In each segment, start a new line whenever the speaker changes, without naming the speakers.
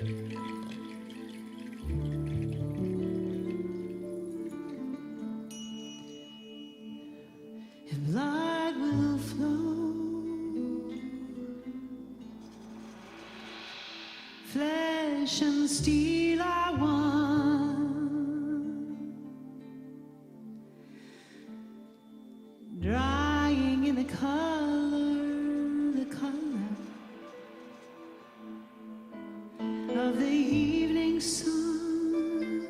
And blood will flow, flesh and steel are one, drying in the color of the evening sun.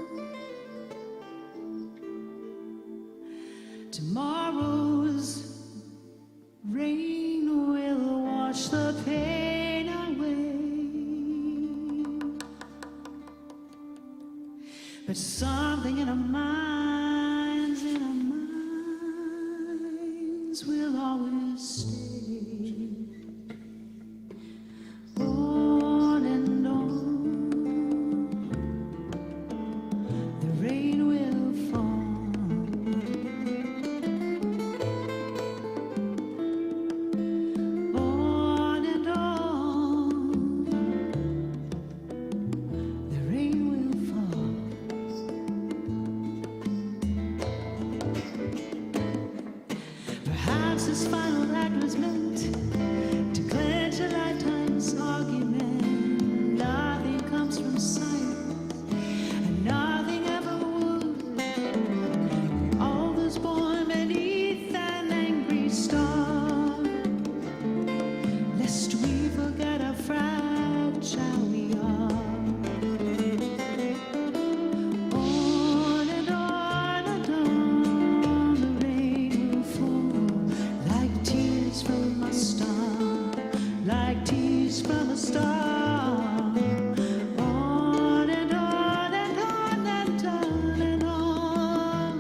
Tomorrow's rain will wash the pain away, but something in our minds will always stay. On and on, the rain will fall. On and on, the rain will fall. Perhaps this final act was meant to clench a lifetime's argument. Nothing comes from silence, and nothing ever would. All was born beneath an angry star, lest we forget how fragile we are. On and on and on, the rain will fall like tears from a star, like tears from a star. On and on and on and on and on.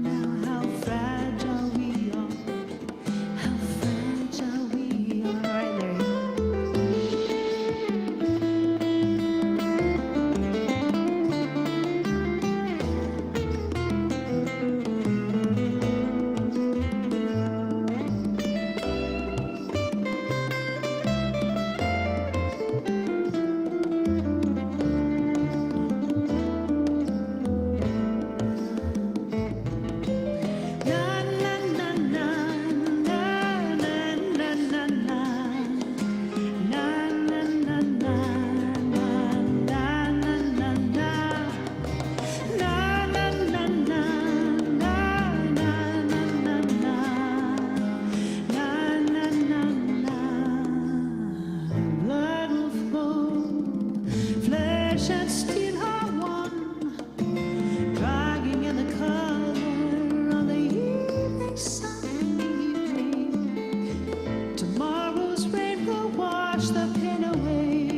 Now how fragile we are, how fragile we are. All right, Larry. Blood will flow, flesh and steel are one, dragging in the color of the evening sun. Tomorrow's rain will wash the pain away,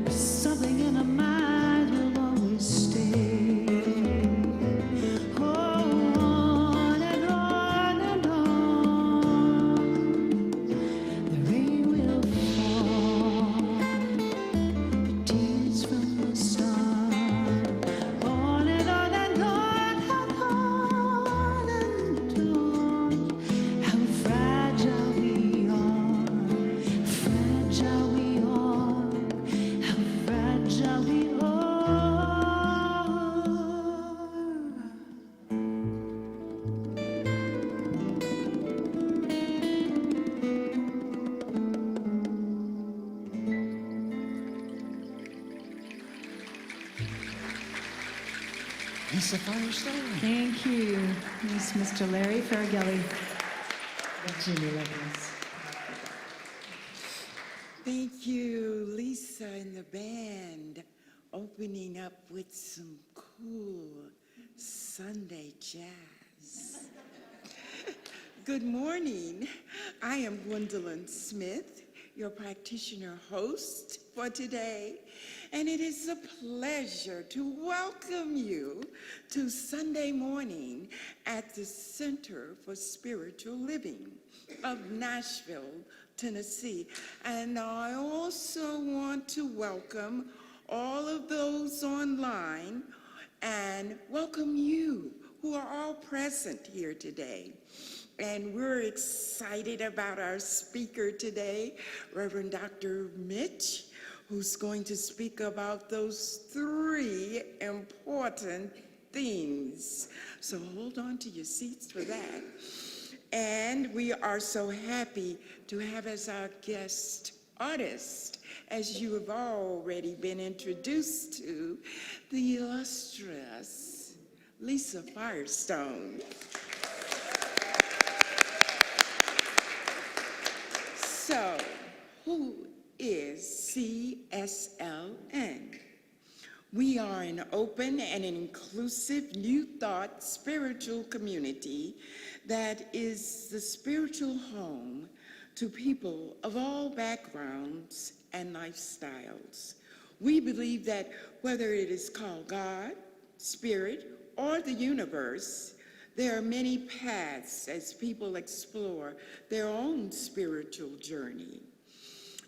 but something in our mind will always stay. On and on and on, the rain will fall, tears from the star. On and on and on and on and on. How fragile we are, fragile we are, how fragile we are.
Lisa Firestone.
Thank you, Miss Mr. Larry Faragelli.
Jimmy Levins.
Thank you, Lisa and the band, opening up with some cool Sunday jazz. Good morning. I am Gwendolyn Smith, your practitioner host for today, and it is a pleasure to welcome you to Sunday morning at the Center for Spiritual Living of Nashville, Tennessee. And I also want to welcome all of those online and welcome you who are all present here today. And we're excited about our speaker today, Reverend Dr. Mitch, who's going to speak about those three important themes. So hold on to your seats for that. And we are so happy to have as our guest artist, as you have already been introduced to, the illustrious Lisa Firestone. So, who is CSLN? We are an open and inclusive New Thought spiritual community that is the spiritual home to people of all backgrounds and lifestyles. We believe that whether it is called God, Spirit, or the universe, there are many paths as people explore their own spiritual journey.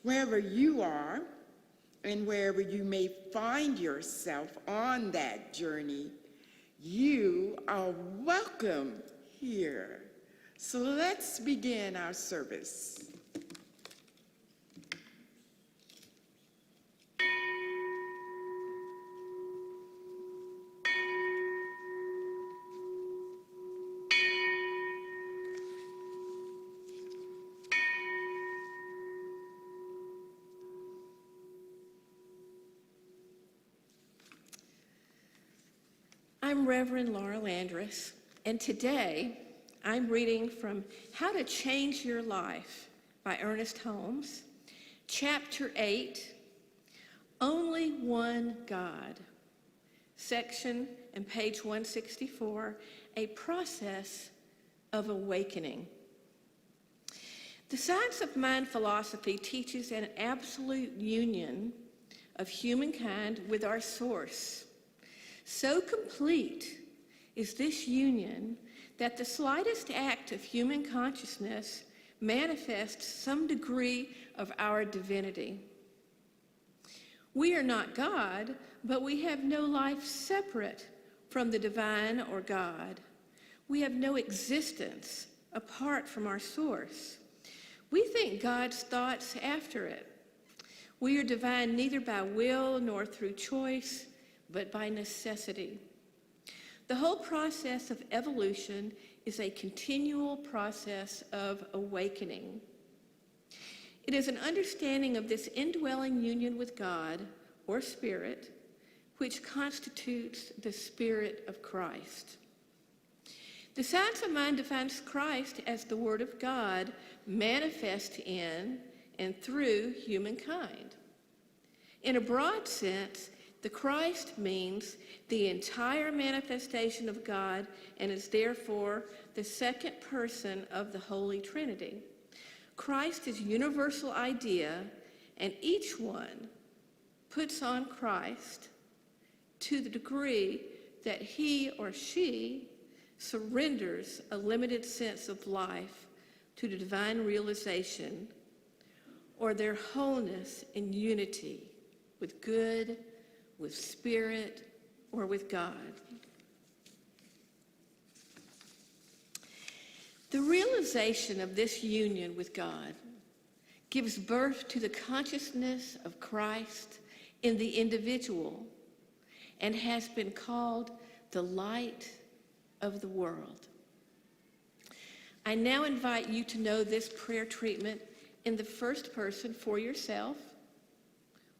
Wherever you are, and wherever you may find yourself on that journey, you are welcome here. So let's begin our service.
I'm Reverend Laura Landris, and today I'm reading from How to Change Your Life by Ernest Holmes, Chapter 8, Only One God, section and page 164, A Process of Awakening. The science of mind philosophy teaches an absolute union of humankind with our source. So complete is this union that the slightest act of human consciousness manifests some degree of our divinity. We are not God, but we have no life separate from the divine or God. We have no existence apart from our source. We think God's thoughts after it. We are divine neither by will nor through choice, but by necessity. The whole process of evolution is a continual process of awakening. It is an understanding of this indwelling union with God, or Spirit, which constitutes the Spirit of Christ. The science of mind defines Christ as the Word of God manifest in and through humankind. In a broad sense, the Christ means the entire manifestation of God and is therefore the second person of the Holy Trinity. Christ is a universal idea, and each one puts on Christ to the degree that he or she surrenders a limited sense of life to the divine realization or their wholeness in unity with good, with Spirit, or with God. The realization of this union with God gives birth to the consciousness of Christ in the individual and has been called the light of the world. I now invite you to know this prayer treatment in the first person for yourself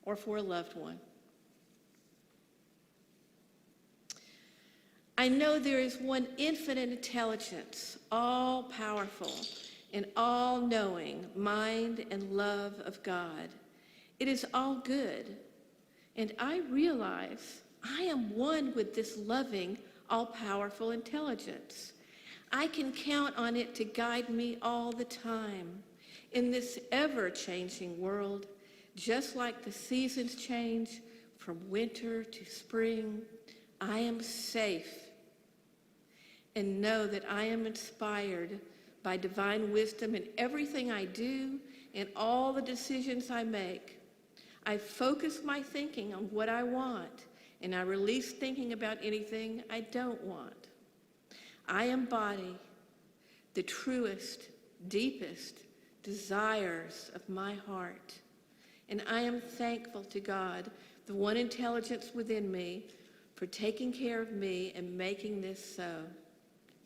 or for a loved one. I know there is one infinite intelligence, all-powerful and all-knowing mind and love of God. It is all good, and I realize I am one with this loving, all-powerful intelligence. I can count on it to guide me all the time in this ever-changing world, just like the seasons change from winter to spring. I am safe and know that I am inspired by divine wisdom in everything I do and all the decisions I make. I focus my thinking on what I want, and I release thinking about anything I don't want. I embody the truest, deepest desires of my heart, And I am thankful to God, the one intelligence within me, for taking care of me and making this so.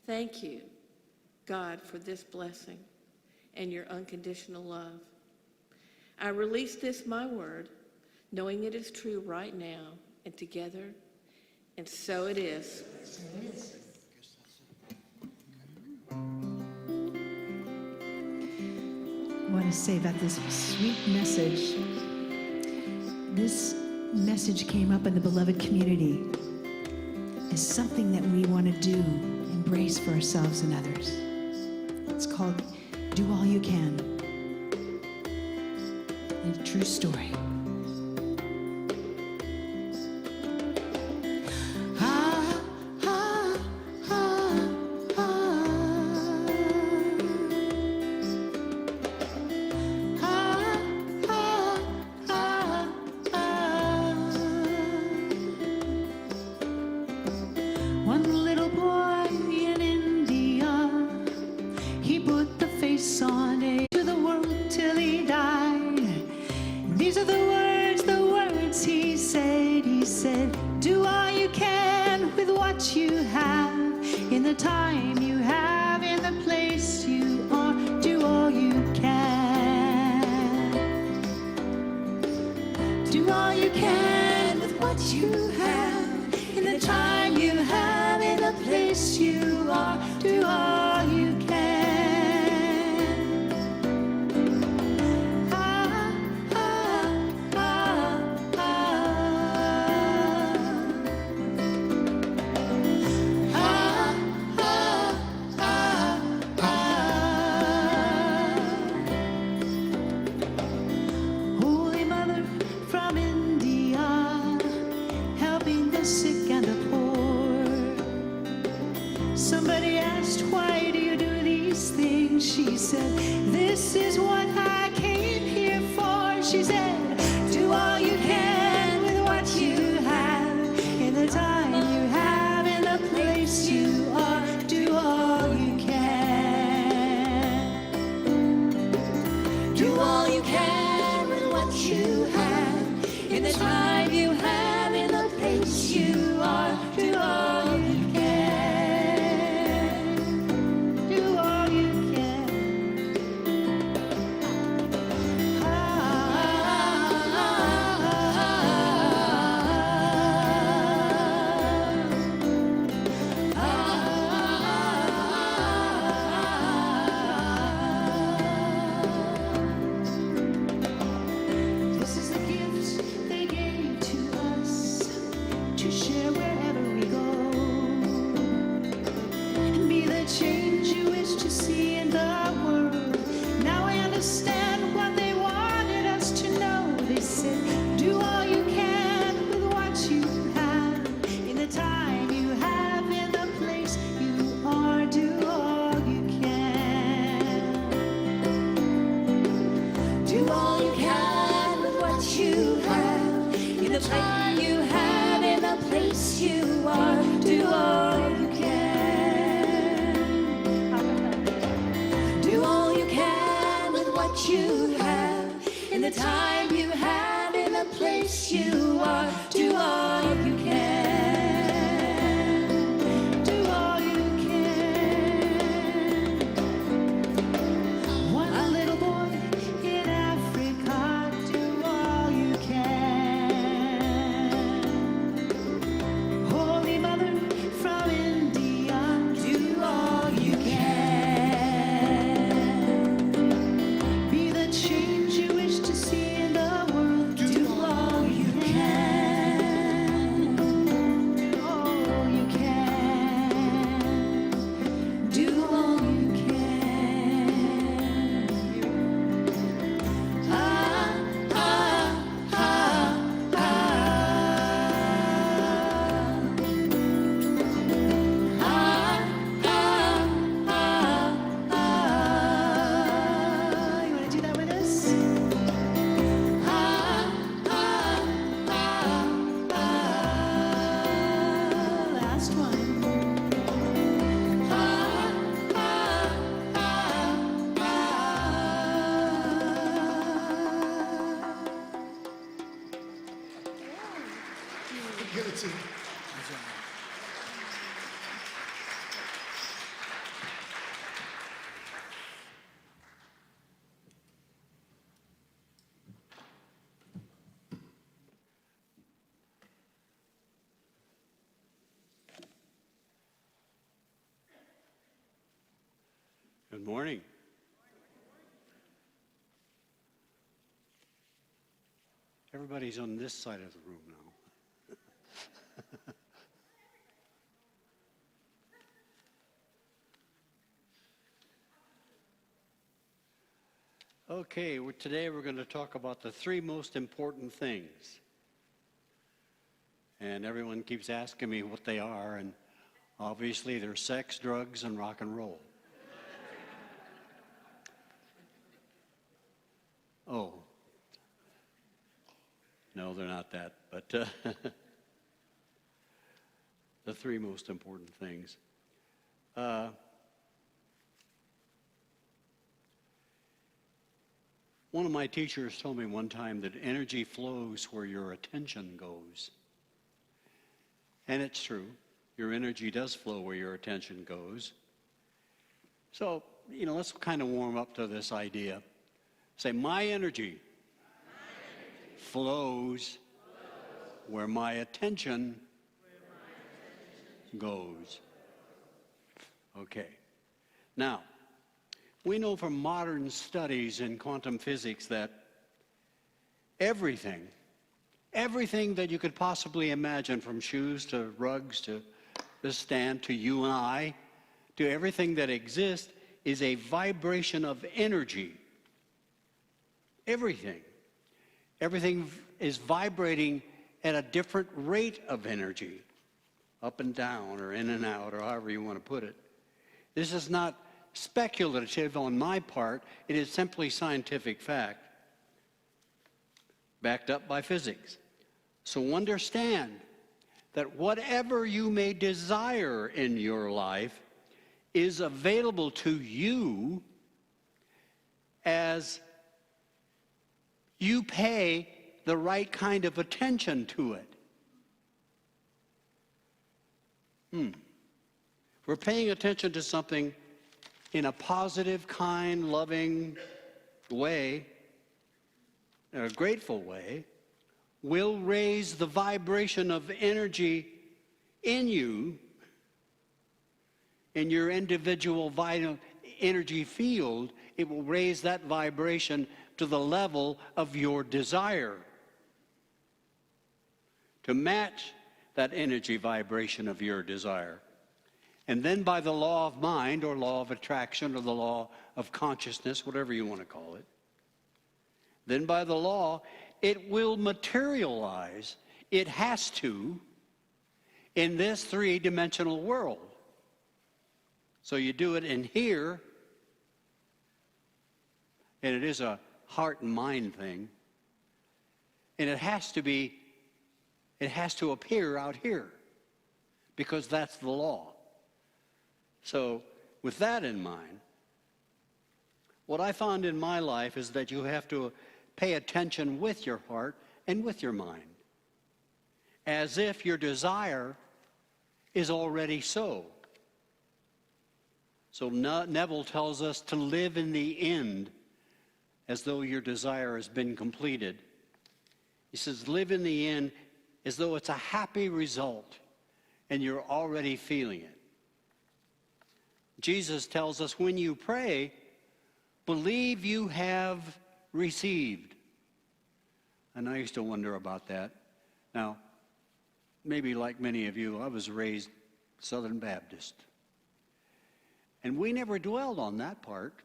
Thank you, God, for this blessing and your unconditional love. I release this, my word, knowing it is true right now and together, and so it is.
I want to say about this sweet message. This message came up in the beloved community as something that we want to do, embrace for ourselves and others. It's called Do All You Can. A true story. One little boy in India, he put the face on to the world till he died. These are the words he said. He said, do all you can with what you have, in the time you have, in the place you are. Do all you can. Do all you can with what you have, in the time you have, in the place you are. Do all you can. Holy Mother from India, helping the sick and the poor. Somebody asked, why do you do these things? She said, this is what I came here for. She said, do all you can with what you have, in the time you have, in the place you are. Do all you can. Do all you can with what you have, in the time you have, in the place you are. Do all you can. Do all you can. This is the gift they gave to us, to share wherever we go, and be the change you wish to see in the world. Now I understand what they wanted us to know. They said, do all you can with what you have, in the time you have, in the place you are. Do all you can. Do all you can with what you have, in the time you have, in the place you are. Do all you can. Do all you can with what you have, in the time you have, in the place you are. Do all you can. Do all you can. One little boy in Africa, do all you can. Holy Mother from India, do all you can. Be the change you wish to see in the world. Do all you can.
Mitchie.
Good morning. Everybody's on this side of the room now. Okay, today we're going to talk about the three most important things. And everyone keeps asking me what they are, and obviously they're sex, drugs, and rock and roll. Oh. No, they're not that, but the three most important things. One of my teachers told me one time that energy flows where your attention goes. And it's true. Your energy does flow where your attention goes. So, let's kind of warm up to this idea. Say, my energy flows where my attention goes. Okay. Now, we know from modern studies in quantum physics that everything that you could possibly imagine, from shoes to rugs to this stand to you and I, to everything that exists, is a vibration of energy. Everything is vibrating at a different rate of energy, up and down or in and out or however you want to put it. This is not speculative on my part. It is simply scientific fact, backed up by physics. So understand that whatever you may desire in your life is available to you as you pay the right kind of attention to it. We're paying attention to something in a positive, kind, loving way, in a grateful way, will raise the vibration of energy in you, in your individual vital energy field. It will raise that vibration to the level of your desire, to match that energy vibration of your desire. And then by the law of mind, or law of attraction, or the law of consciousness, whatever you want to call it, then by the law, it will materialize. It has to, in this three-dimensional world. So you do it in here, and it is a heart and mind thing, and it has to appear out here, because that's the law. So with that in mind, what I found in my life is that you have to pay attention with your heart and with your mind, as if your desire is already so. So Neville tells us to live in the end as though your desire has been completed. He says, live in the end as though it's a happy result and you're already feeling it. Jesus tells us, when you pray, believe you have received. And I used to wonder about that. Now, maybe like many of you, I was raised Southern Baptist. And we never dwelled on that part.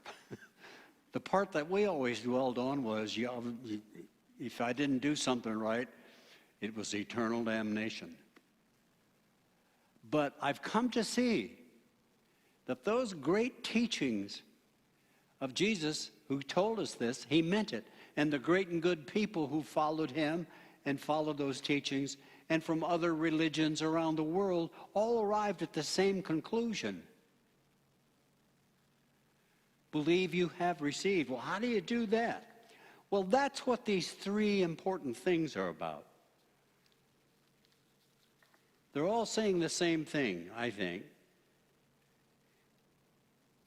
The part that we always dwelled on was, if I didn't do something right, it was eternal damnation. But I've come to see that those great teachings of Jesus, who told us this, he meant it. And the great and good people who followed him and followed those teachings, and from other religions around the world, all arrived at the same conclusion. Believe you have received. Well, how do you do that? Well, that's what these three important things are about. They're all saying the same thing, I think.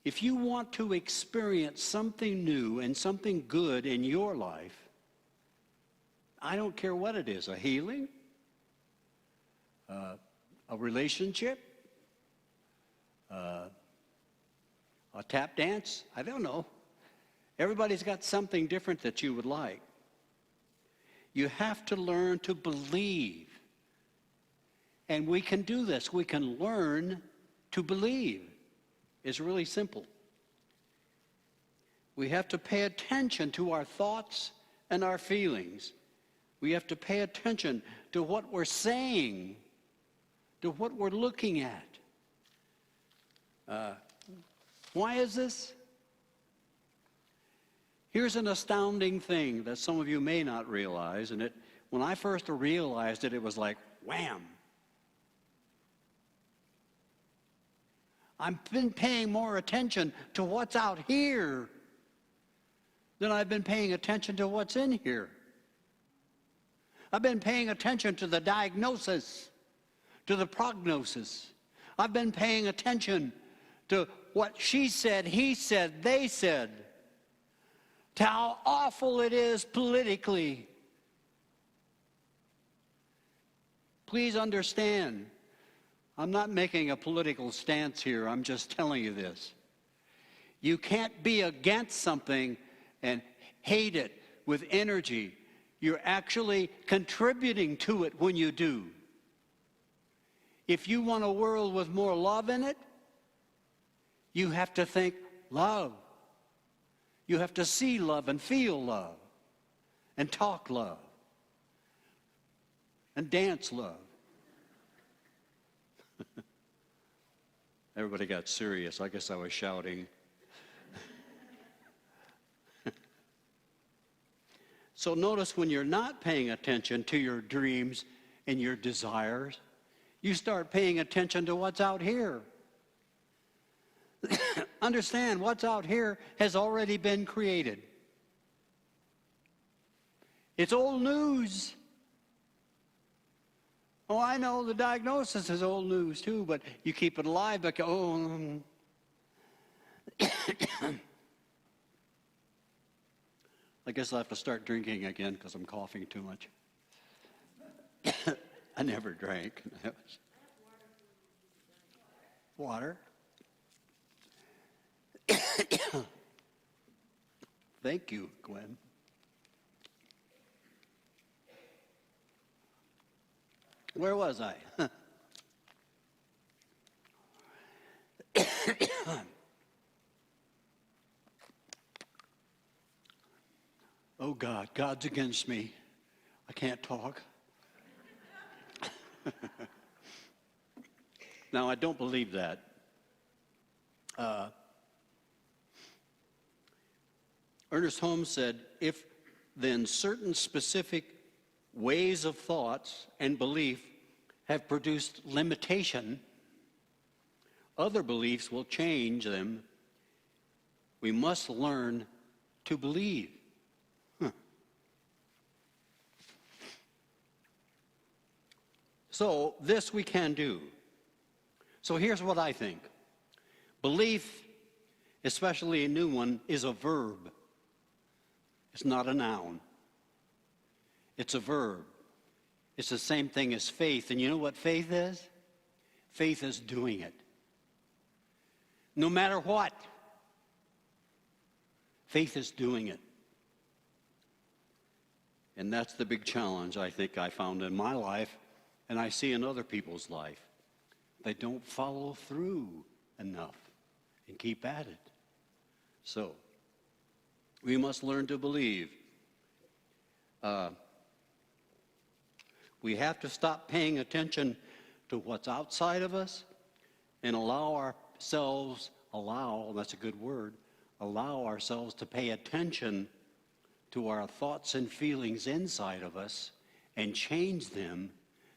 If you want to experience something new and something good in your life, I don't care what it is, a healing, a relationship, a tap dance, I don't know. Everybody's got something different that you would like. You have to learn to believe. And we can do this. We can learn to believe. It's really simple. We have to pay attention to our thoughts and our feelings. We have to pay attention to what we're saying, to what we're looking at. Why is this? Here's an astounding thing that some of you may not realize, and when I first realized it, it was like, wham. I've been paying more attention to what's out here than I've been paying attention to what's in here. I've been paying attention to the diagnosis, to the prognosis. I've been paying attention to what she said, he said, they said, to how awful it is politically. Please understand, I'm not making a political stance here. I'm just telling you this. You can't be against something and hate it with energy. You're actually contributing to it when you do. If you want a world with more love in it, you have to think love. You have to see love and feel love and talk love and dance love. Everybody got serious. I guess I was shouting. So notice when you're not paying attention to your dreams and your desires, you start paying attention to what's out here. Understand, what's out here has already been created. It's old news. Oh, I know the diagnosis is old news too, but you keep it alive. But I guess I'll have to start drinking again because I'm coughing too much. I never drank. Water. Thank you, Gwen. Where was I? Oh God, God's against me. I can't talk. Now, I don't believe that. Ernest Holmes said, if then certain specific ways of thoughts and belief have produced limitation, other beliefs will change them. We must learn to believe. So this we can do. So here's what I think. Belief, especially a new one, is a verb. It's not a noun. It's a verb. It's the same thing as faith. And you know what faith is? Faith is doing it. No matter what, faith is doing it. And that's the big challenge I think I found in my life, and I see in other people's life. They don't follow through enough and keep at it. So, we must learn to believe. We have to stop paying attention to what's outside of us and allow ourselves, that's a good word, allow ourselves to pay attention to our thoughts and feelings inside of us and change them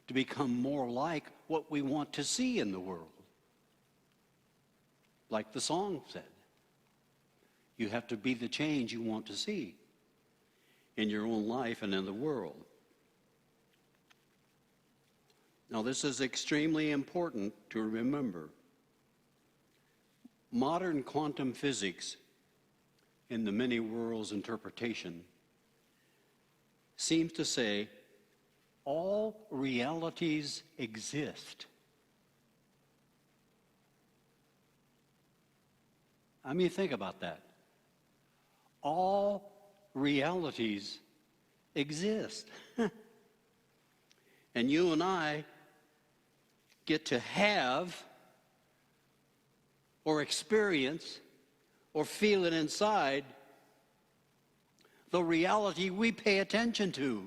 to become more like what we want to see in the world. Like the song said, you have to be the change you want to see in your own life and in the world. Now, this is extremely important to remember. Modern quantum physics, in the many worlds interpretation, seems to say all realities exist. I mean, think about that. All realities exist. And you and I get to have or experience or feel it inside the reality we pay attention to.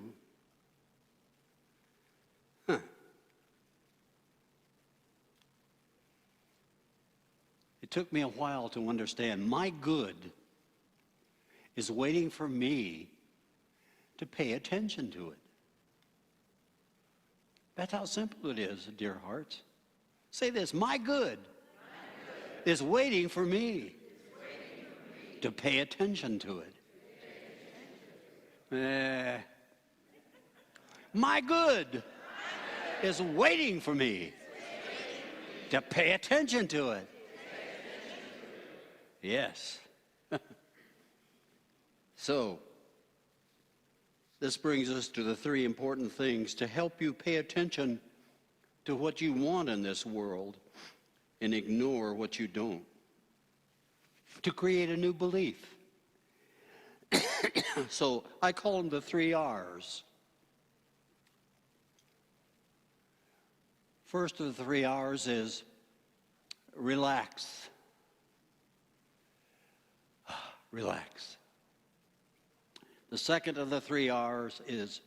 It took me a while to understand my good is waiting for me to pay attention to it. That's how simple it is, dear hearts. Say this, my good is waiting for me to pay attention to it. My good is waiting for me to pay attention to it. Yes. So, this brings us to the three important things to help you pay attention to what you want in this world and ignore what you don't. To create a new belief. So I call them the 3 R's. First of the 3 R's is relax. Relax. The second of the 3 R's is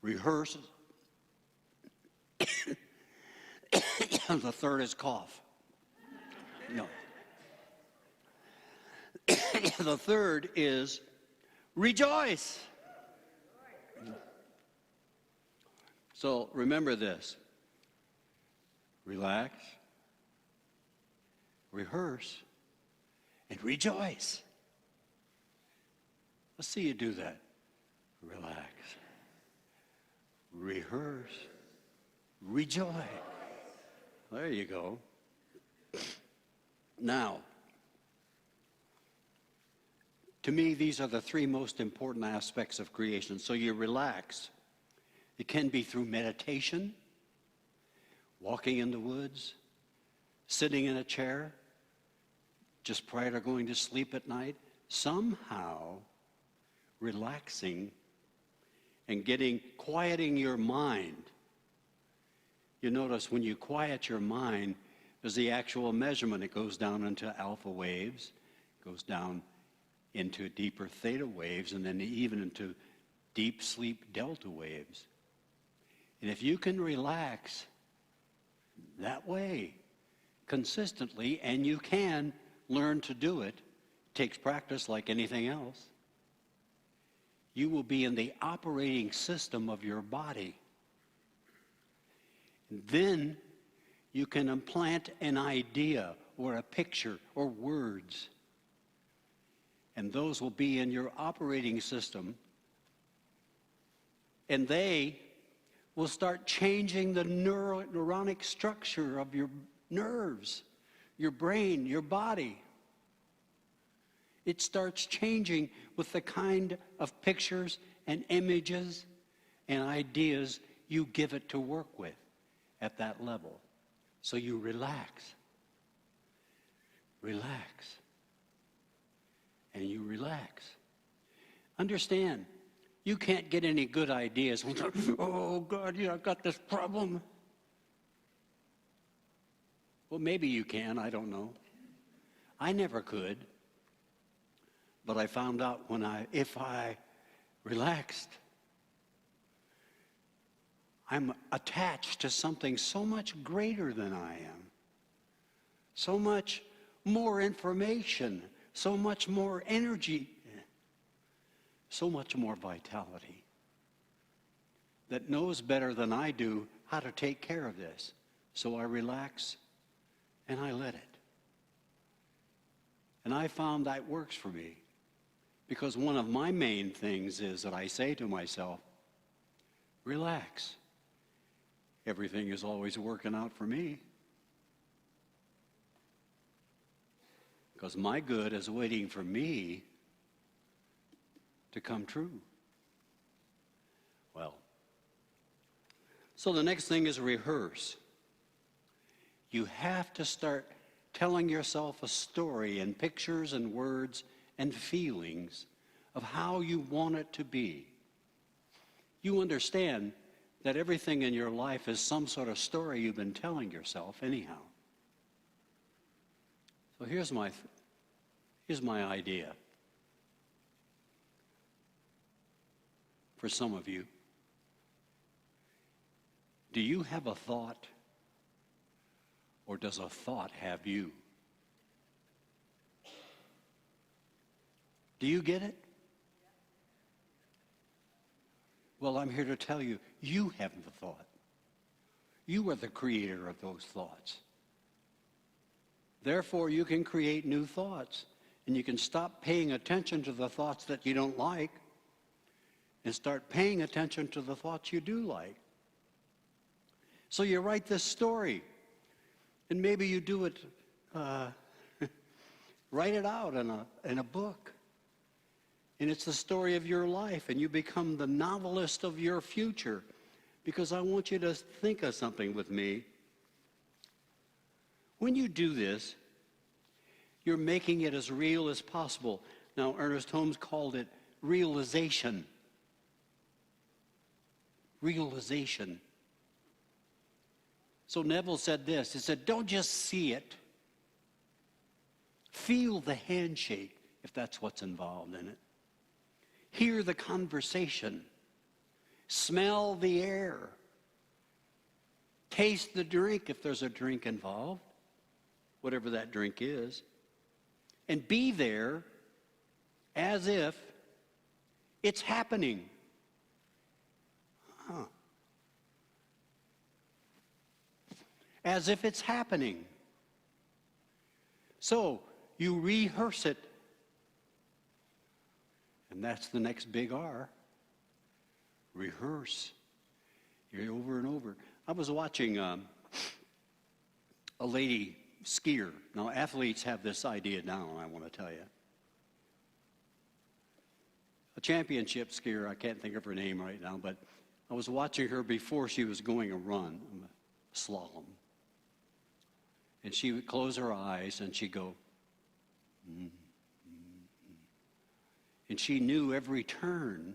rehearse. The third is cough. No. The third is rejoice. So remember this. Relax, rehearse, and rejoice. Let's see you do that. Relax, rehearse, rejoice. There you go. Now, to me, these are the 3 most important aspects of creation. So you relax. It can be through meditation, walking in the woods, sitting in a chair, just prior to going to sleep at night, somehow relaxing and quieting your mind. You notice when you quiet your mind, there's the actual measurement. It goes down into alpha waves, goes down into deeper theta waves, and then even into deep sleep delta waves. And if you can relax that way consistently, and you can learn to do it, takes practice like anything else, you will be in the operating system of your body. And then you can implant an idea or a picture or words, and those will be in your operating system, and they will start changing the neuronic structure of your nerves, your brain, your body. It starts changing with the kind of pictures and images and ideas you give it to work with at that level. So you relax, relax, and you relax. Understand, you can't get any good ideas when you're, oh God, yeah, I've got this problem. Well, maybe you can, I don't know. I never could. But I found out if I relaxed, I'm attached to something so much greater than I am. So much more information, so much more energy, so much more vitality that knows better than I do how to take care of this. So I relax and I let it. And I found that works for me. Because one of my main things is that I say to myself, relax everything is always working out for me. Because my good is waiting for me to come true. Well, so the next thing is rehearse. You have to start telling yourself a story in pictures and words and feelings of how you want it to be. You understand that everything in your life is some sort of story you've been telling yourself anyhow. So here's my idea for some of you. Do you have a thought, or does a thought have you? Do you get it? Well, I'm here to tell you, you have the thought. You are the creator of those thoughts. Therefore, you can create new thoughts, and you can stop paying attention to the thoughts that you don't like and start paying attention to the thoughts you do like. So you write this story, and maybe you do it, write it out in a book. And it's the story of your life, and you become the novelist of your future. Because I want you to think of something with me. When you do this, you're making it as real as possible. Now, Ernest Holmes called it realization. Realization. So Neville said this. He said, don't just see it. Feel the handshake, if that's what's involved in it. Hear the conversation. Smell the air. Taste the drink if there's a drink involved, whatever that drink is. And be there as if it's happening. As if it's happening. So you rehearse it. And that's the next big R. Rehearse. You're over and over. I was watching a lady skier. Now, athletes have this idea down, I want to tell you. A championship skier, I can't think of her name right now, but I was watching her before she was going a run, a slalom. And she would close her eyes and she'd go, and she knew every turn.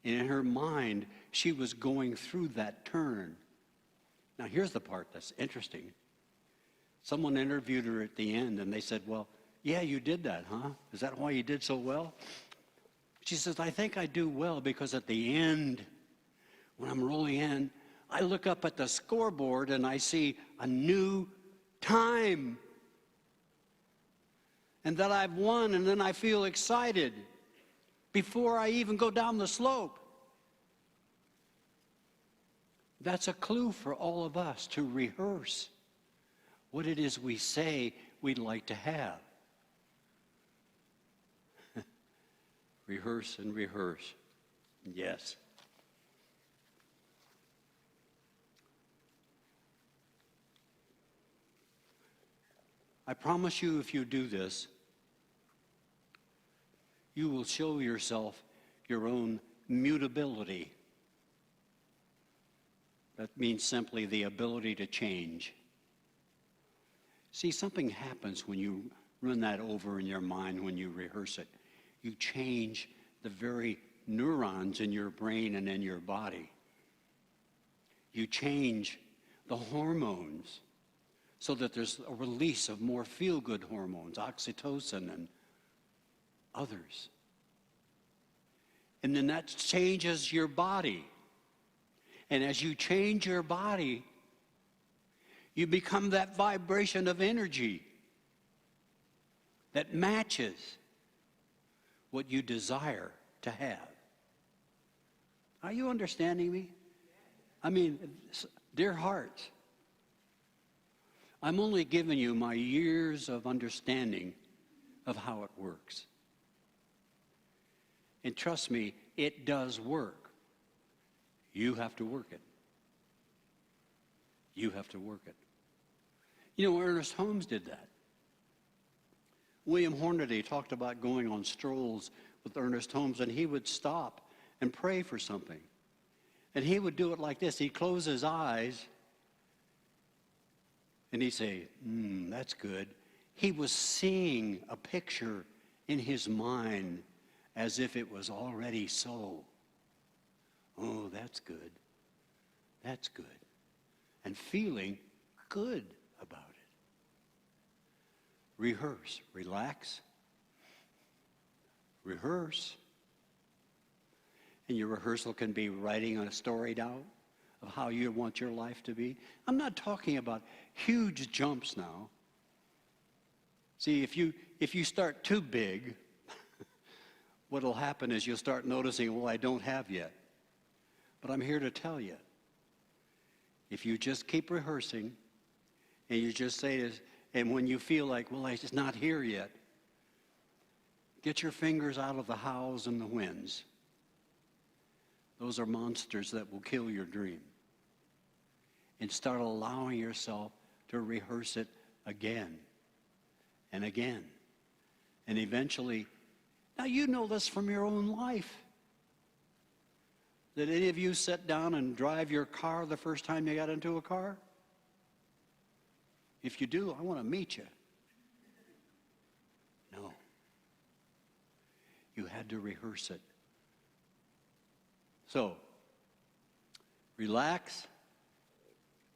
And in her mind, she was going through that turn. Now, here's the part that's interesting. Someone interviewed her at the end, and they said, well, yeah, you did that, huh? Is that why you did so well? She says, I think I do well because at the end, when I'm rolling in, I look up at the scoreboard and I see a new time. And that I've won, and then I feel excited before I even go down the slope. That's a clue for all of us to rehearse what it is we say we'd like to have. Rehearse and rehearse. Yes. I promise you, if you do this, you will show yourself your own mutability. That means simply the ability to change. See, something happens when you run that over in your mind when you rehearse it. You change the very neurons in your brain and in your body. You change the hormones so that there's a release of more feel-good hormones, oxytocin and others. And then that changes your body. And as you change your body, you become that vibration of energy that matches what you desire to have. Are you understanding me? I mean, dear hearts, I'm only giving you my years of understanding of how it works. And trust me, it does work. You have to work it. You have to work it. You know, Ernest Holmes did that. William Hornady talked about going on strolls with Ernest Holmes, and he would stop and pray for something. And he would do it like this. He'd close his eyes, and he'd say, that's good. He was seeing a picture in his mind as if it was already so. Oh, that's good. That's good. And feeling good about it. Rehearse. Relax. Rehearse. And your rehearsal can be writing a story down of how you want your life to be. I'm not talking about huge jumps now. See, if you start too big, what'll happen is you'll start noticing, well, I don't have yet. But I'm here to tell you, if you just keep rehearsing, and you just say this, and when you feel like, well, it's not here yet, get your fingers out of the hows and the whens. Those are monsters that will kill your dream. And start allowing yourself to rehearse it again and again. And eventually, now you know this from your own life. Did any of you sit down and drive your car the first time you got into a car? If you do, I want to meet you. No. You had to rehearse it. So, relax,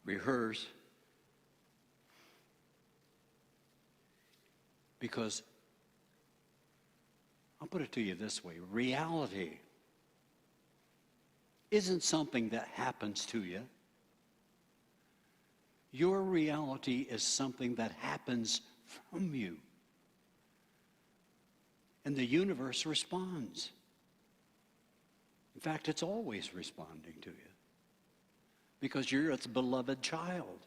rehearse, because I'll put it to you this way, reality isn't something that happens to you. Your reality is something that happens from you. And the universe responds. In fact, it's always responding to you because you're its beloved child.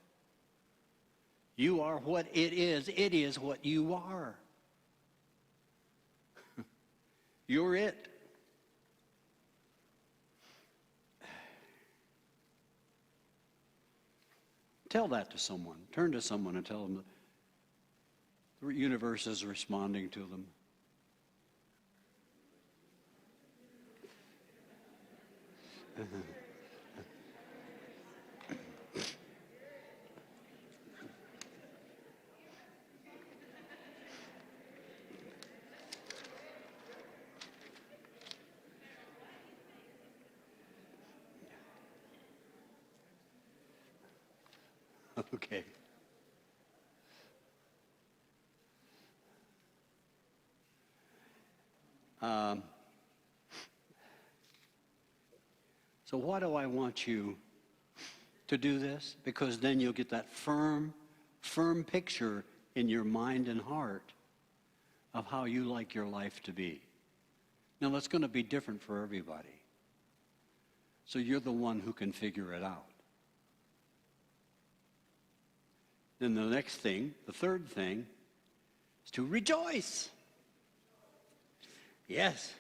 You are what it is. It is what you are. You're it. Tell that to someone. Turn to someone and tell them that the universe is responding to them. Okay. So why do I want you to do this? Because then you'll get that firm picture in your mind and heart of how you like your life to be. Now, that's going to be different for everybody. So you're the one who can figure it out. Then the next thing, the third thing, is to rejoice. Yes.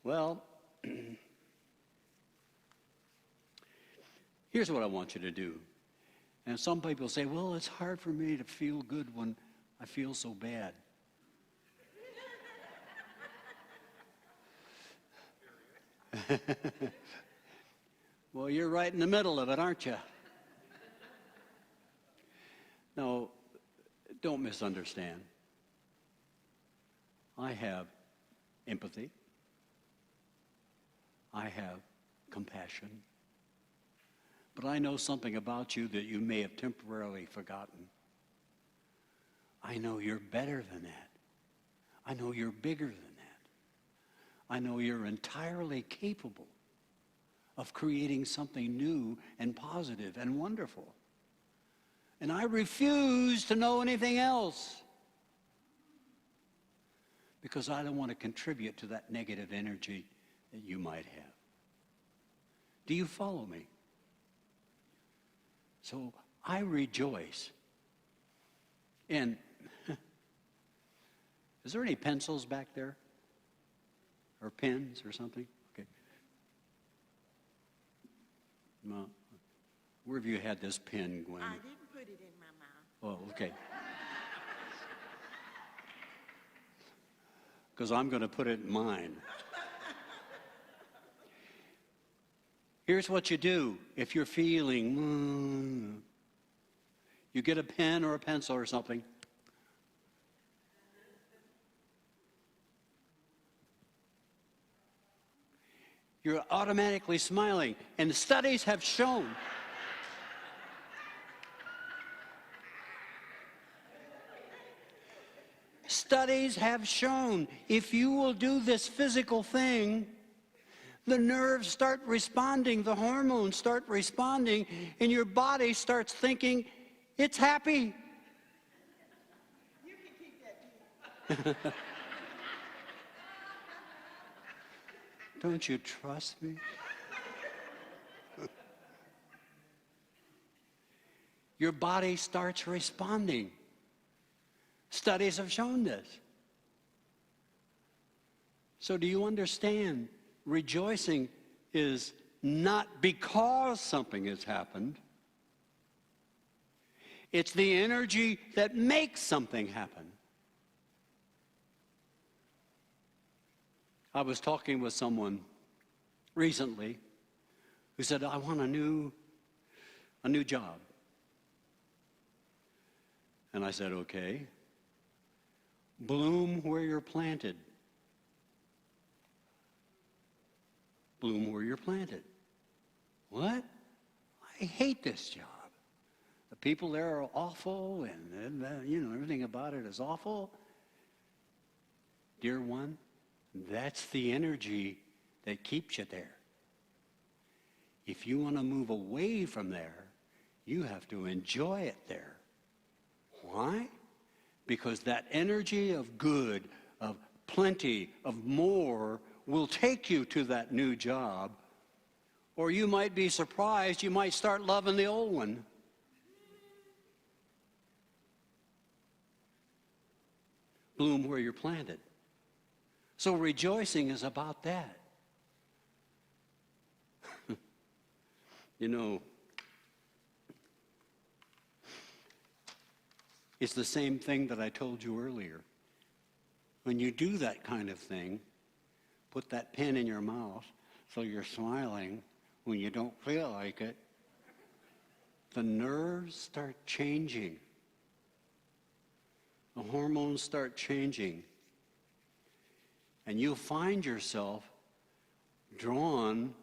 Well, here's what I want you to do. And some people say, well, it's hard for me to feel good when I feel so bad. Well, you're right in the middle of it, aren't you? No, don't misunderstand. I have empathy. I have compassion. But I know something about you that you may have temporarily forgotten. I know you're better than that. I know you're bigger than that. I know you're entirely capable of creating something new and positive and wonderful. And I refuse to know anything else because I don't want to contribute to that negative energy that you might have. Do you follow me? So I rejoice. And is there any pencils back there? Or pens or something? Okay. No. Where have you had this pen, Gwen?
I didn't put it in my mouth.
Oh, okay. Because I'm going to put it in mine. Here's what you do if you're feeling, you get a pen or a pencil or something. You're automatically smiling. And studies have shown if you will do this physical thing, the nerves start responding, the hormones start responding, and your body starts thinking, it's happy.
You can keep that.
Don't you trust me? Your body starts responding. Studies have shown this. So do you understand? Rejoicing is not because something has happened. It's the energy that makes something happen. I was talking with someone recently who said, I want a new job. And I said, okay. Bloom where you're planted. Bloom where you're planted. What? I hate this job. The people there are awful, and everything about it is awful. Dear one, that's the energy that keeps you there. If you want to move away from there, you have to enjoy it there. Why? Because that energy of good, of plenty, of more will take you to that new job. Or you might be surprised, you might start loving the old one. Bloom where you're planted. So rejoicing is about that. It's the same thing that I told you earlier. When you do that kind of thing, put that pen in your mouth so you're smiling when you don't feel like it, the nerves start changing. The hormones start changing. And you'll find yourself drawn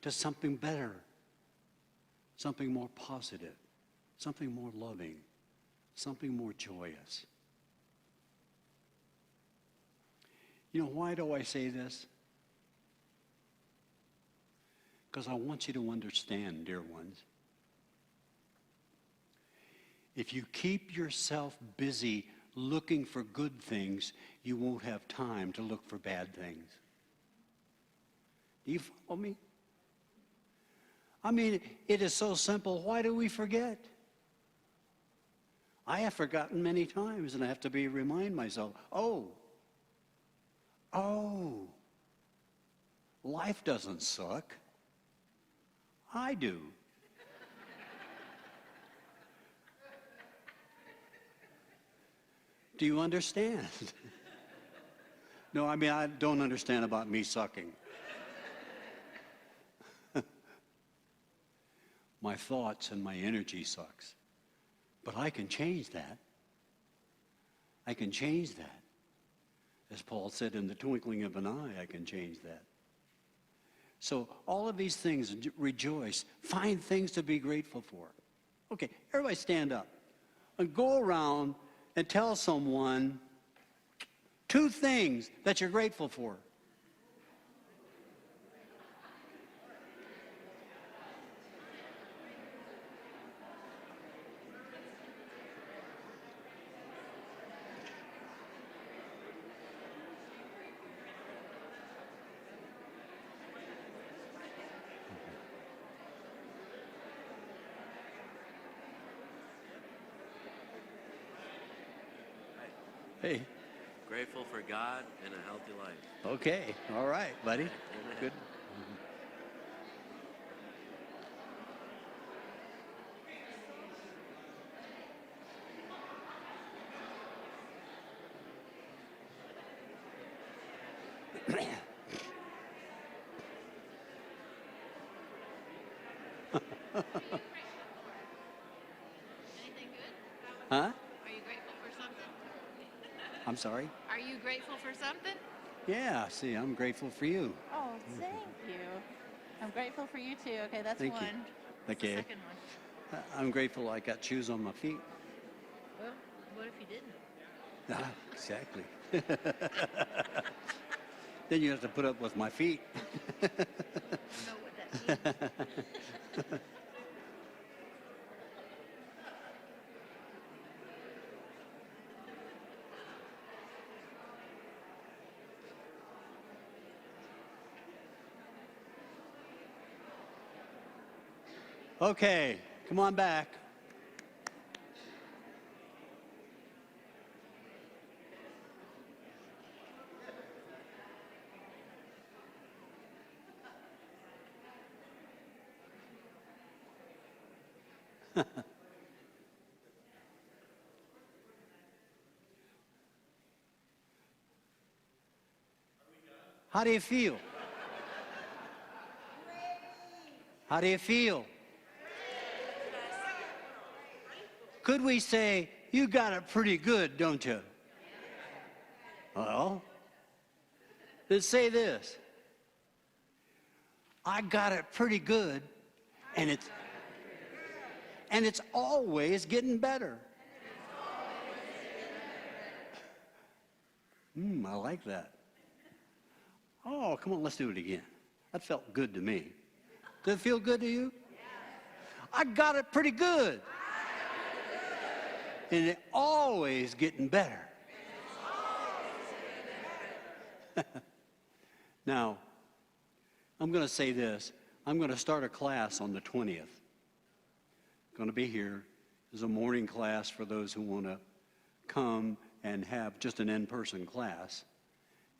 to something better, something more positive, something more loving, something more joyous. Why do I say this? Because I want you to understand, dear ones. If you keep yourself busy looking for good things, you won't have time to look for bad things. Do you follow me? I mean, it is so simple. Why do we forget? I have forgotten many times, and I have to remind myself, oh, life doesn't suck. I do. Do you understand? No, I mean, I don't understand about me sucking. My thoughts and my energy sucks. But I can change that. I can change that. As Paul said, in the twinkling of an eye, I can change that. So all of these things, rejoice. Find things to be grateful for. Okay, everybody stand up. And go around and tell someone 2 things that you're grateful for. Hey.
Grateful for God and a healthy life.
Okay. All right, buddy.
Amen.
Good. Huh?
Are you grateful for something?
I'm sorry?
Are you grateful for something?
Yeah, see, I'm grateful for you.
Oh, thank you. I'm grateful for you too. Okay, that's
Thank you.
one. What's
Okay.
the second one?
I'm grateful I got shoes on my feet.
Well, what if you didn't?
Ah, exactly. Then you have to put up with my feet.
I don't know what that means.
Okay, come on back. How do you feel? How do you feel? Could we say, you got it pretty good, don't you? Well, let's say this. I got it pretty good, and it's always getting better. I like that. Oh, come on, let's do it again. That felt good to me. Does it feel good to you? I got it pretty good. And it's always getting better. Now, I'm going to say this. I'm going to start a class on the 20th. Going to be here. There's a morning class for those who want to come and have just an in-person class.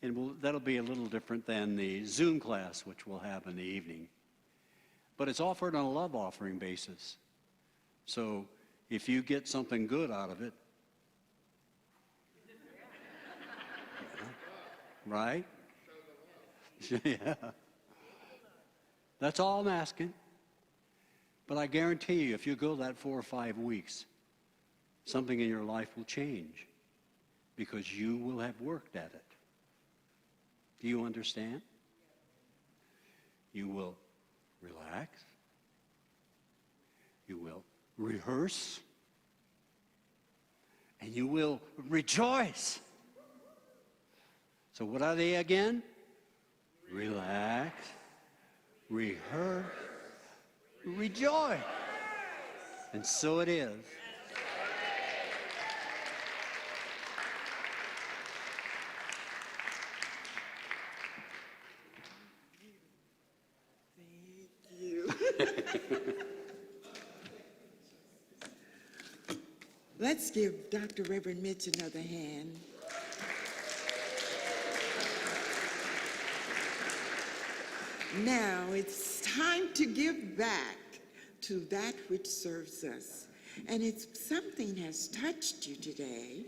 And that'll be a little different than the Zoom class, which we'll have in the evening. But it's offered on a love offering basis. So if you get something good out of it, right? Yeah. That's all I'm asking. But I guarantee you, if you go that 4 or 5 weeks, something in your life will change because you will have worked at it. Do you understand? You will relax. You will rehearse. And you will rejoice. So what are they again? Relax, rehearse, rejoice. And so it is.
Thank you. Let's give Dr. Reverend Mitch another hand. Now it's time to give back to that which serves us. And if something has touched you today,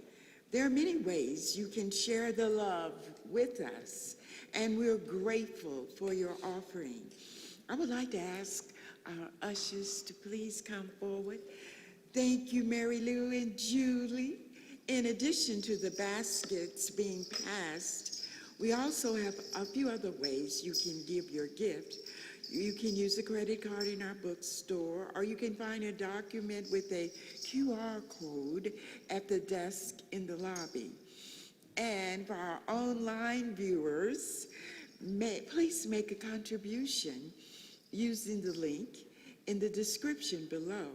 there are many ways you can share the love with us, and we're grateful for your offering. I would like to ask our ushers to please come forward. Thank you, Mary Lou and Julie. In addition to the baskets being passed, we also have a few other ways you can give your gift. You can use a credit card in our bookstore, or you can find a document with a QR code at the desk in the lobby. And for our online viewers, please make a contribution using the link in the description below,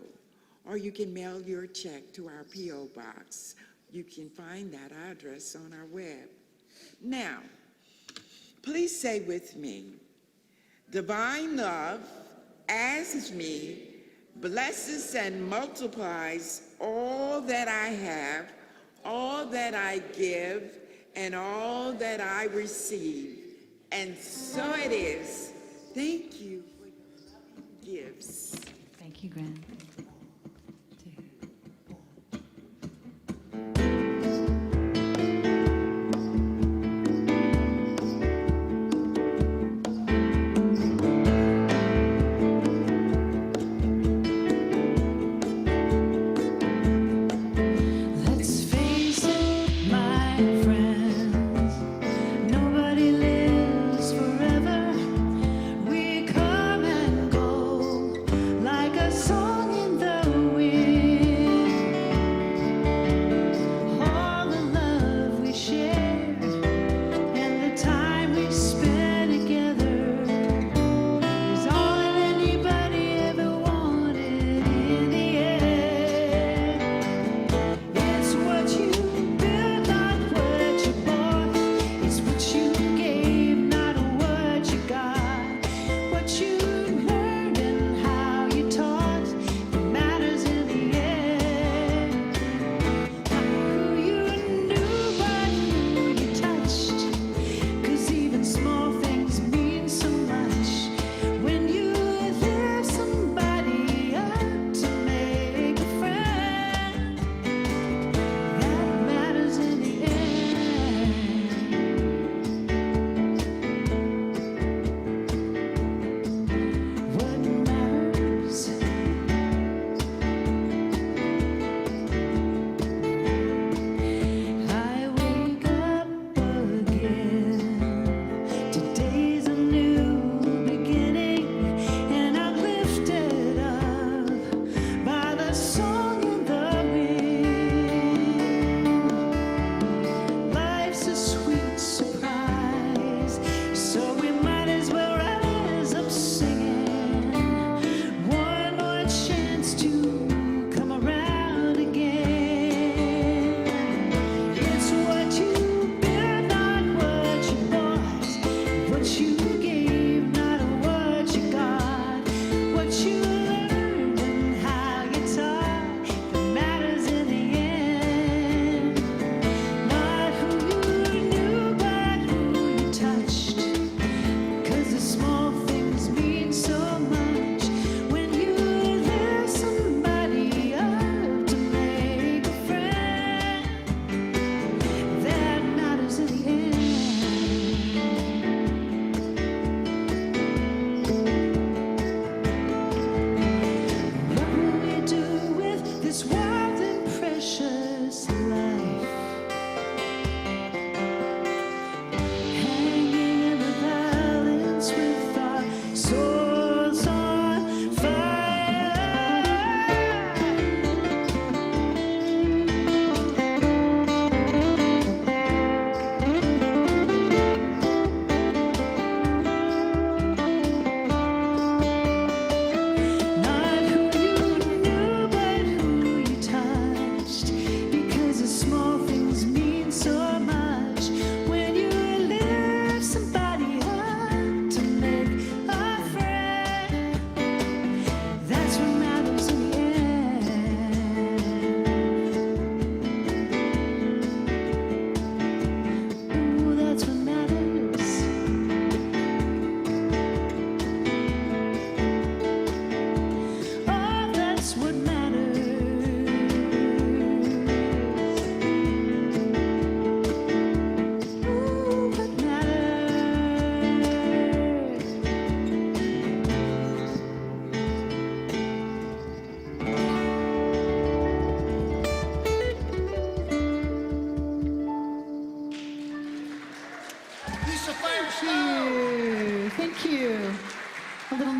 or you can mail your check to our P.O. Box. You can find that address on our web. Now, please say with me, divine love, as me, blesses and multiplies all that I have, all that I give, and all that I receive. And so it is. Thank you for your gifts.
Thank you, Gran.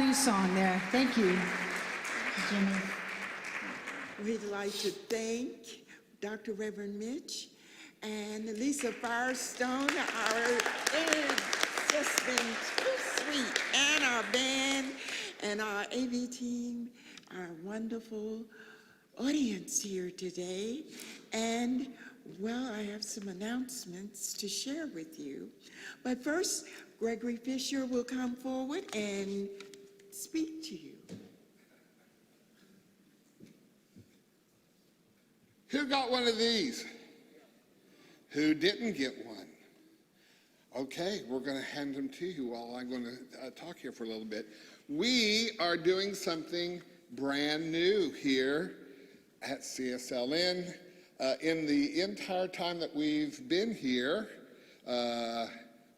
you song there. Thank you, Jimmy.
We'd like to thank Dr. Reverend Mitch and Lisa Firestone, it's just been too sweet, and our band and our AV team, our wonderful audience here today. And well, I have some announcements to share with you. But first, Gregory Fisher will come forward and speak to you.
Who got one of these? Who didn't get one? Okay, we're going to hand them to you while I'm going to talk here for a little bit. We are doing something brand new here at CSLN. In the entire time that we've been here,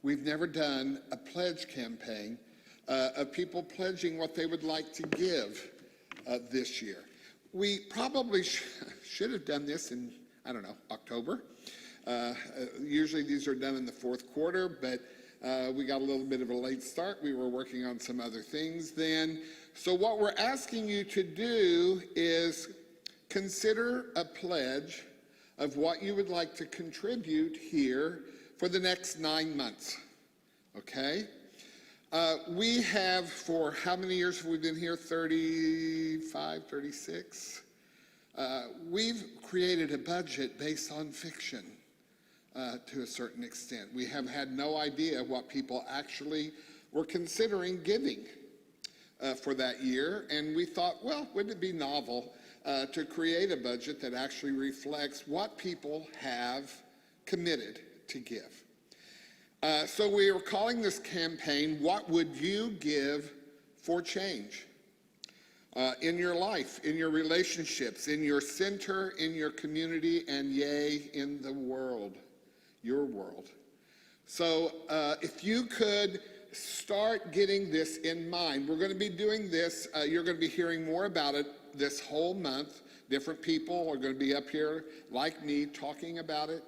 we've never done a pledge campaign of people pledging what they would like to give this year. We probably should have done this in, I don't know, October. Usually these are done in the fourth quarter, but we got a little bit of a late start. We were working on some other things then. So what we're asking you to do is consider a pledge of what you would like to contribute here for the next 9 months, okay? We have, for how many years have we been here? 35, 36? We've created a budget based on fiction to a certain extent. We have had no idea what people actually were considering giving for that year, and we thought, well, wouldn't it be novel to create a budget that actually reflects what people have committed to give? So we are calling this campaign, What Would You Give for Change? In your life, in your relationships, in your center, in your community, and yea, in the world, your world. So if you could start getting this in mind. We're going to be doing this. You're going to be hearing more about it this whole month. Different people are going to be up here like me talking about it,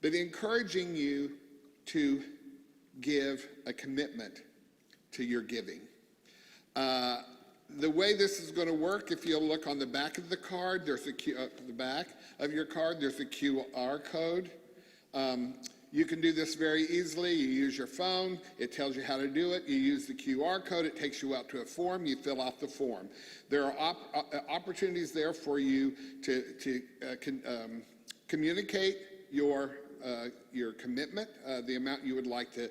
but encouraging you to give a commitment to your giving. The way this is going to work, if you'll look on the back of the card, there's the back of your card, there's a QR code. You can do this very easily. You use your phone. It tells you how to do it. You use the QR code. It takes you out to a form. You fill out the form. There are opportunities there for you to communicate your commitment, the amount you would like to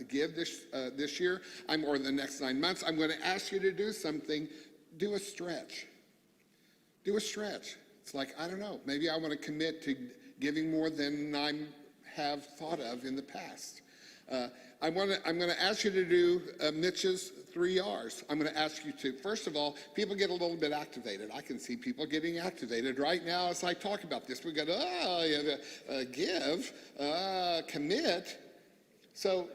give this year, or the next 9 months. I'm going to ask you to do something. Do a stretch. Do a stretch. It's like, I don't know, maybe I want to commit to giving more than I have thought of in the past. I'm going to ask you to do Mitch's 3 R's. I'm going to ask you to, first of all, people get a little bit activated. I can see people getting activated right now as I talk about this. We got, give, commit. So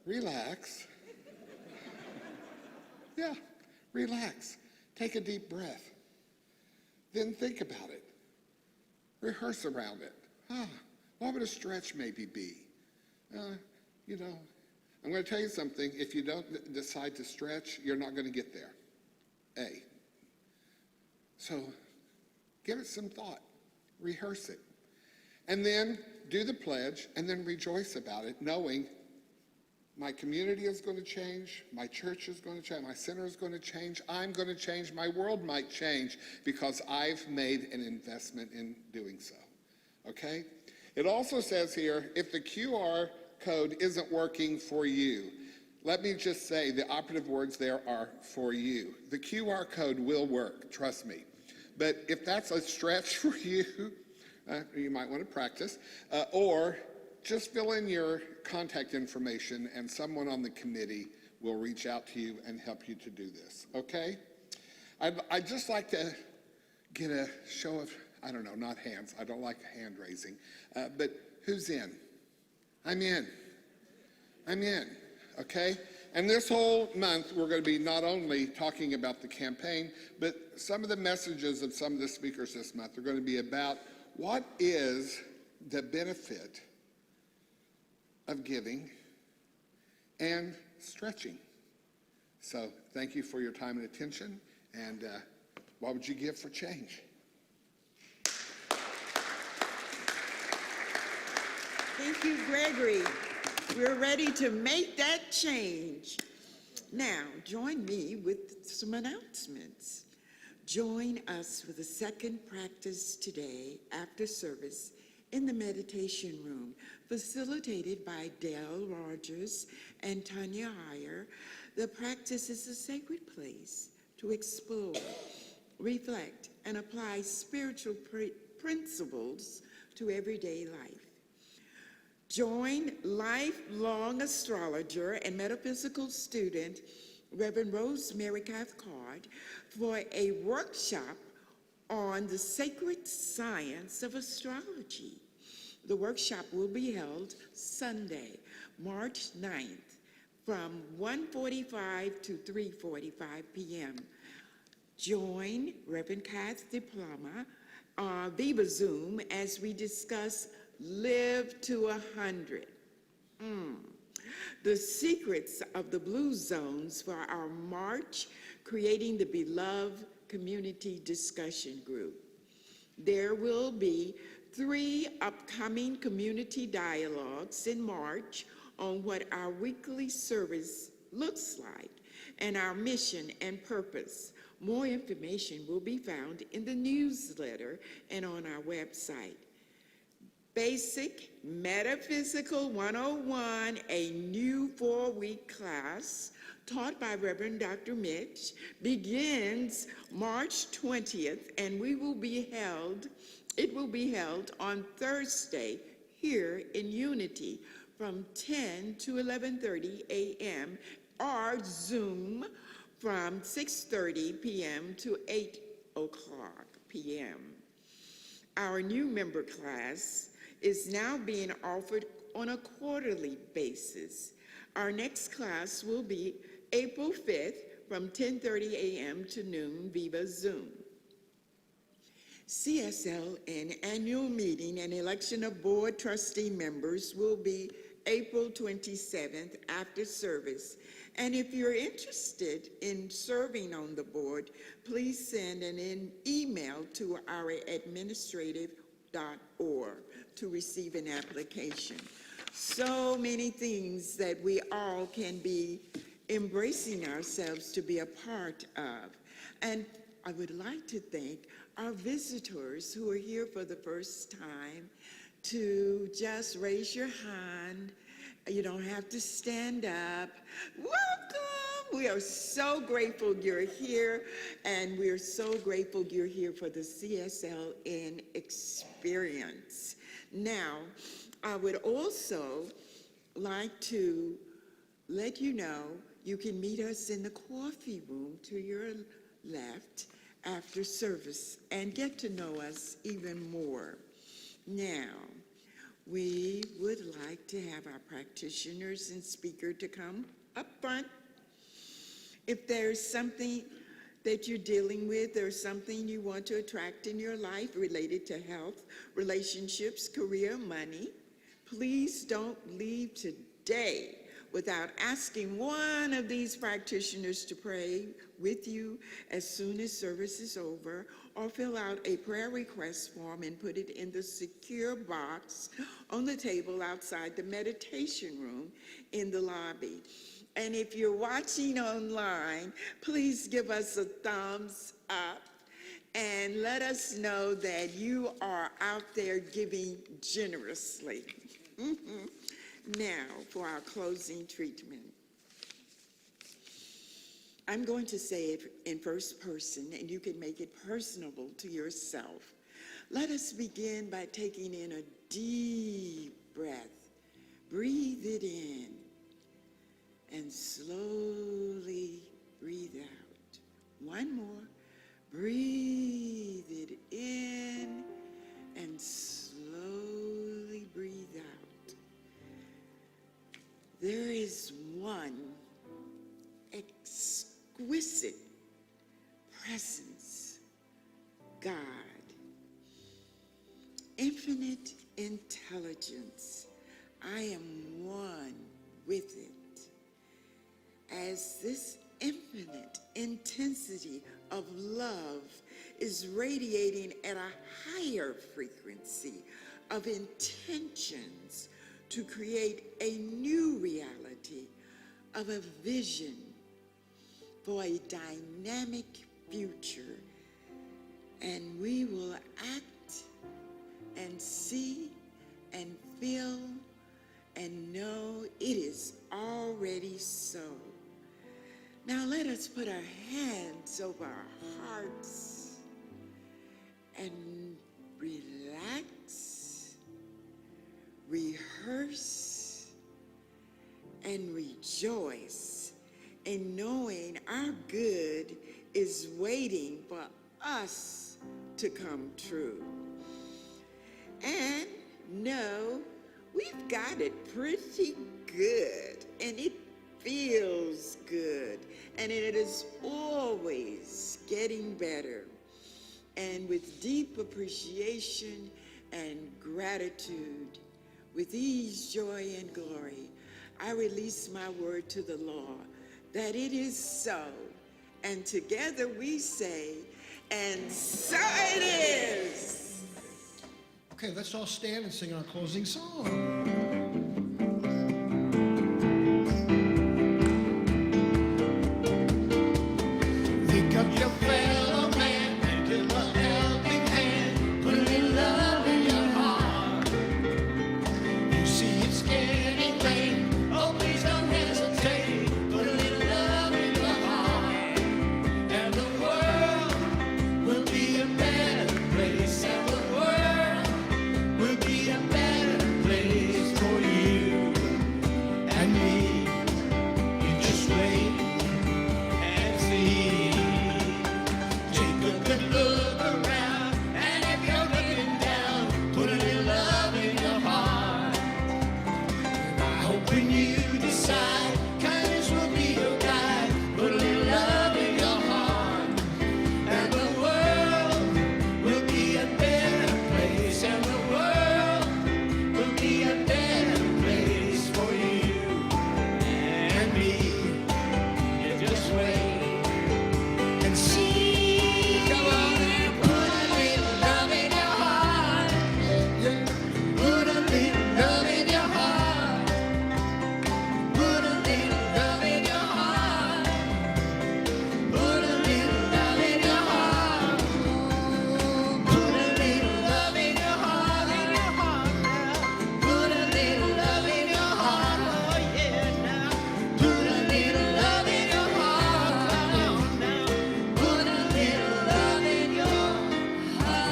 relax. Yeah, relax. Take a deep breath. Then think about it. Rehearse around it. What would a stretch maybe be? I'm going to tell you something. If you don't decide to stretch, you're not going to get there. So give it some thought. Rehearse it. And then do the pledge and then rejoice about it, knowing my community is going to change, my church is going to change, my center is going to change, I'm going to change, my world might change because I've made an investment in doing so. Okay? It also says here, if the QR code isn't working for you, let me just say the operative words there are for you. The QR code will work, trust me. But if that's a stretch for you, you might want to practice, or just fill in your contact information and someone on the committee will reach out to you and help you to do this, okay? I'd just like to get a show of, I don't know, not hands. I don't like hand raising. But who's in? I'm in. I'm in, okay? And this whole month, we're going to be not only talking about the campaign, but some of the messages of some of the speakers this month are going to be about what is the benefit of giving and stretching. So thank you for your time and attention. And what would you give for change?
Thank you, Gregory. We're ready to make that change. Now, join me with some announcements. Join us for the second practice today after service in the meditation room, facilitated by Dale Rogers and Tanya Heyer. The practice is a sacred place to explore, reflect, and apply spiritual principles to everyday life. Join lifelong astrologer and metaphysical student, Reverend Rosemary Cathcart, for a workshop on the sacred science of astrology. The workshop will be held Sunday, March 9th, from 1:45 to 3:45 p.m. Join Reverend Kath Diploma via Zoom as we discuss Live to 100. The secrets of the blue zones for our March Creating the Beloved Community Discussion Group. There will be 3 upcoming community dialogues in March on what our weekly service looks like and our mission and purpose. More information will be found in the newsletter and on our website. Basic Metaphysical 101, a new 4-week class taught by Reverend Dr. Mitch, begins March 20th, and it will be held on Thursday here in Unity from 10 to 11:30 a.m. or Zoom from 6:30 p.m. to 8 o'clock p.m. Our new member class is now being offered on a quarterly basis. Our next class will be April 5th from 10:30 a.m. to noon via Zoom. CSLN annual meeting and election of board trustee members will be April 27th after service. And if you're interested in serving on the board, please send an email to our administrative.org to receive an application. So many things that we all can be embracing ourselves to be a part of. And I would like to thank our visitors who are here for the first time to just raise your hand. You don't have to stand up. Welcome. We are so grateful you're here, and we're so grateful you're here for the CSLN experience. Now, I would also like to let you know you can meet us in the coffee room to your left after service and get to know us even more. Now, we would like to have our practitioners and speaker to come up front. If there's something that you're dealing with or something you want to attract in your life related to health, relationships, career, money, please don't leave today without asking one of these practitioners to pray with you as soon as service is over, or fill out a prayer request form and put it in the secure box on the table outside the meditation room in the lobby. And if you're watching online, please give us a thumbs up and let us know that you are out there giving generously. Now, for our closing treatment. I'm going to say it in first person, and you can make it personable to yourself. Let us begin by taking in a deep breath. Breathe it in, and slowly breathe out. One more. Breathe it in, and slowly breathe out. There is one exquisite presence, God, infinite intelligence. I am one with it. As this infinite intensity of love is radiating at a higher frequency of intentions to create a new reality of a vision for a dynamic future. And we will act and see and feel and know it is already so. Now let us put our hands over our hearts and relax, rehearse, and rejoice in knowing our good is waiting for us to come true. And know we've got it pretty good, and it feels good, and it is always getting better. And with deep appreciation and gratitude, with ease, joy, and glory, I release my word to the law that it is so. And together we say, and so it is.
Okay, let's all stand and sing our closing song. Pick up your fellow man and give a helping hand. Put a little love in your heart. You see it's getting late. Oh, please don't hesitate. Put a little love in your heart. And the world will be a better place. And the world will be a better place for you and me. You just wait and see. Take a good look around, and if you're looking down, put a little love in your heart. And I hope when you decide, kindness will be your guide. Put a little love in your heart, and the world will be a better place. And the world will be a better place for you and me. You just wait and see. Come on and put a little love in your heart. Yeah. Put a little love in your heart. Put a little love in your heart. Put a little love in your heart. Put a little love in your heart. Put a little love in your heart. Oh yeah, now. Put a little love in your heart. Put a little love in your heart.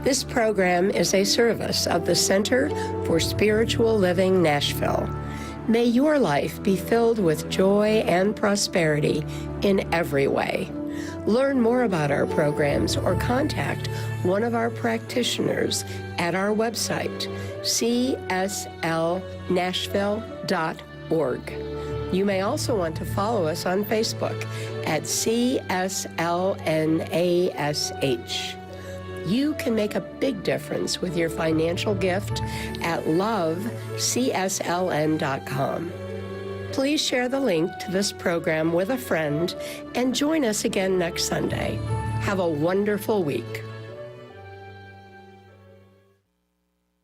This program is a service of the Center for Spiritual Living Nashville. May your life be filled with joy and prosperity in every way. Learn more about our programs or contact one of our practitioners at our website, cslnashville.org. You may also want to follow us on Facebook at CSLNASH. You can make a big difference with your financial gift at loveCSLN.com. Please share the link to this program with a friend and join us again next Sunday. Have a wonderful week.